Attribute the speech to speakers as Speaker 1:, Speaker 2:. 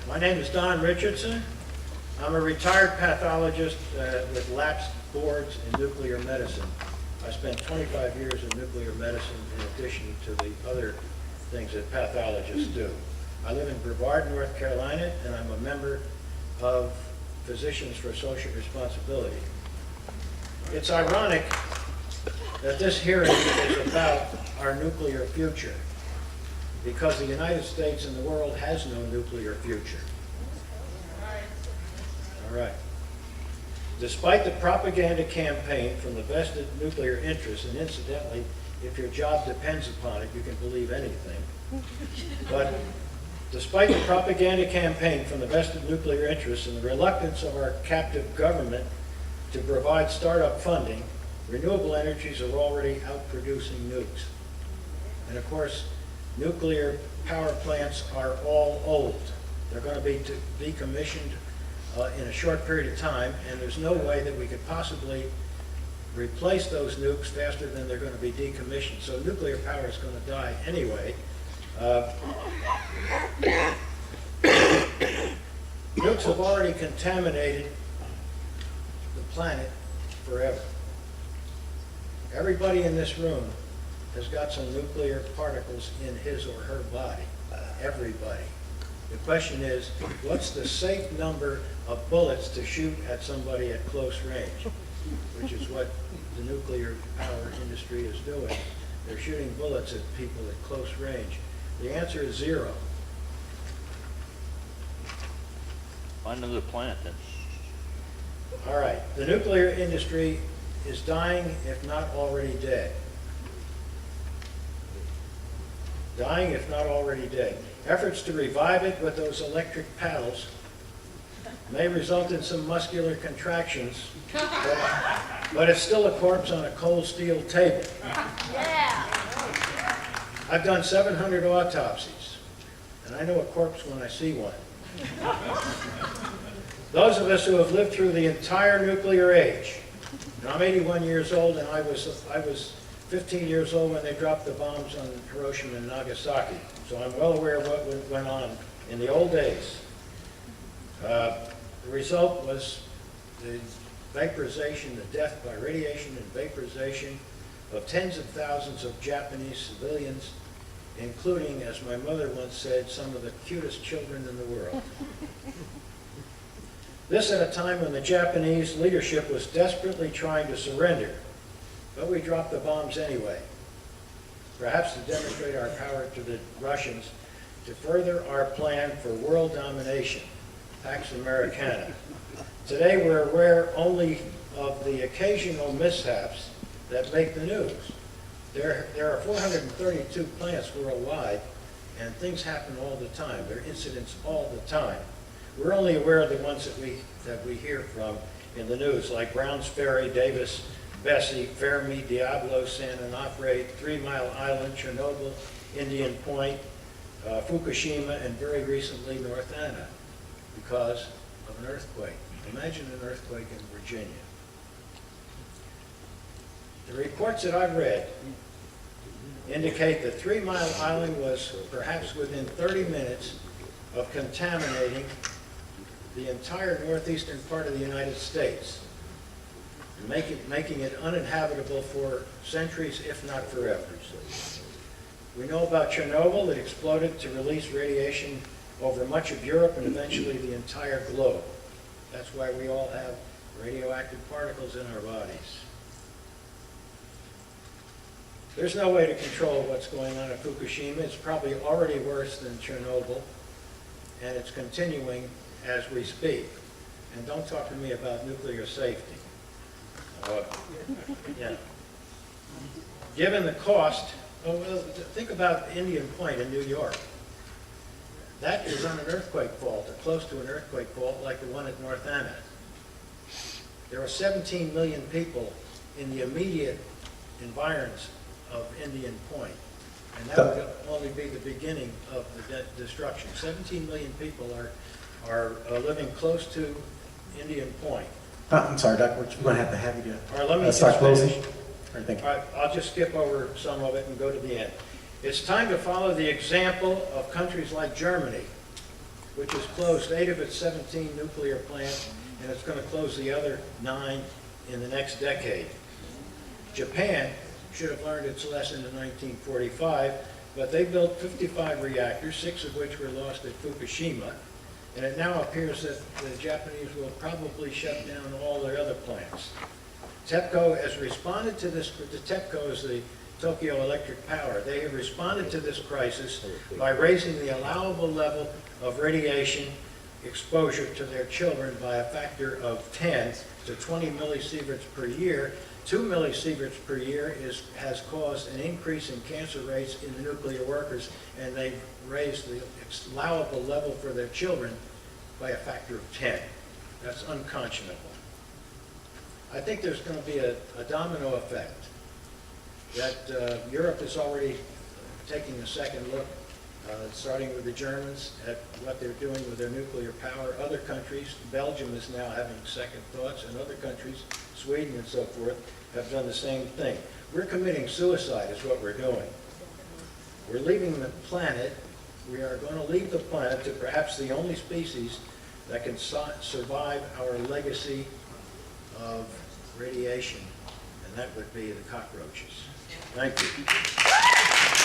Speaker 1: My name is Don Richardson. I'm a retired pathologist with lapsed boards in nuclear medicine. I spent 25 years in nuclear medicine in addition to the other things that pathologists do. I live in Brevard, North Carolina, and I'm a member of Physicians for Social Responsibility. It's ironic that this hearing is about our nuclear future, because the United States and the world has no nuclear future. All right. Despite the propaganda campaign from the vested nuclear interests, and incidentally, if your job depends upon it, you can believe anything. But despite the propaganda campaign from the vested nuclear interests and the reluctance of our captive government to provide startup funding, renewable energies are already outproducing nukes. And of course, nuclear power plants are all old. They're going to be decommissioned in a short period of time, and there's no way that we could possibly replace those nukes faster than they're going to be decommissioned. So nuclear power is going to die anyway. Nukes have already contaminated the planet forever. Everybody in this room has got some nuclear particles in his or her body. Everybody. The question is, what's the safe number of bullets to shoot at somebody at close range? Which is what the nuclear power industry is doing. They're shooting bullets at people at close range. The answer is 0.
Speaker 2: Find another planet then.
Speaker 1: All right, the nuclear industry is dying, if not already dead. Dying, if not already dead. Efforts to revive it with those electric paddles may result in some muscular contractions, but it's still a corpse on a cold steel table.
Speaker 3: Yeah.
Speaker 1: I've done 700 autopsies, and I know a corpse when I see one. Those of us who have lived through the entire nuclear age, and I'm 81 years old, and I was 15 years old when they dropped the bombs on Hiroshima and Nagasaki, so I'm well aware of what went on in the old days. The result was the vaporization, the death by radiation and vaporization of tens of thousands of Japanese civilians, including, as my mother once said, some of the cutest children in the world. This at a time when the Japanese leadership was desperately trying to surrender, but we dropped the bombs anyway, perhaps to demonstrate our power to the Russians, to further our plan for world domination, Pax Americana. Today we're aware only of the occasional mishaps that make the news. There are 432 plants worldwide, and things happen all the time. There are incidents all the time. We're only aware of the ones that we hear from in the news, like Browns Ferry, Davis, Bessie, Fermi, Diablo, San Onofre, 3 Mile Island, Chernobyl, Indian Point, Fukushima, and very recently North Anna, because of an earthquake. Imagine an earthquake in Virginia. The reports that I've read indicate that 3 Mile Island was perhaps within 30 minutes of contaminating the entire northeastern part of the United States, making it uninhabitable for centuries, if not forever. We know about Chernobyl. It exploded to release radiation over much of Europe and eventually the entire globe. That's why we all have radioactive particles in our bodies. There's no way to control what's going on at Fukushima. It's probably already worse than Chernobyl, and it's continuing as we speak. And don't talk to me about nuclear safety. Yeah. Given the cost, think about Indian Point in New York. That is on an earthquake fault, or close to an earthquake fault, like the one at North Anna. There are 17 million people in the immediate environs of Indian Point, and that would only be the beginning of the destruction. 17 million people are living close to Indian Point.
Speaker 4: I'm sorry, Doc, we're going to have you do
Speaker 1: All right, let me
Speaker 4: start
Speaker 1: just
Speaker 4: closing.
Speaker 1: finish.
Speaker 4: All right, thank you.
Speaker 1: All right, I'll just skip over some of it and go to the end. It's time to follow the example of countries like Germany, which has closed 8 of its 17 nuclear plants, and it's going to close the other 9 in the next decade. Japan should have learned its lesson in 1945, but they built 55 reactors, 6 of which were lost at Fukushima, and it now appears that the Japanese will probably shut down all their other plants. TEPCO has responded to this, the TEPCO is the Tokyo Electric Power. They have responded to this crisis by raising the allowable level of radiation exposure to their children by a factor of 10 to 20 millisieverts per year. 2 millisieverts per year has caused an increase in cancer rates in the nuclear workers, and they've raised the allowable level for their children by a factor of 10. That's unconscionable. I think there's going to be a domino effect that Europe is already taking a second look, starting with the Germans, at what they're doing with their nuclear power. Other countries, Belgium is now having second thoughts, and other countries, Sweden and so forth, have done the same thing. We're committing suicide is what we're doing. We're leaving the planet. We are going to leave the planet to perhaps the only species that can survive our legacy of radiation, and that would be the cockroaches. Thank you.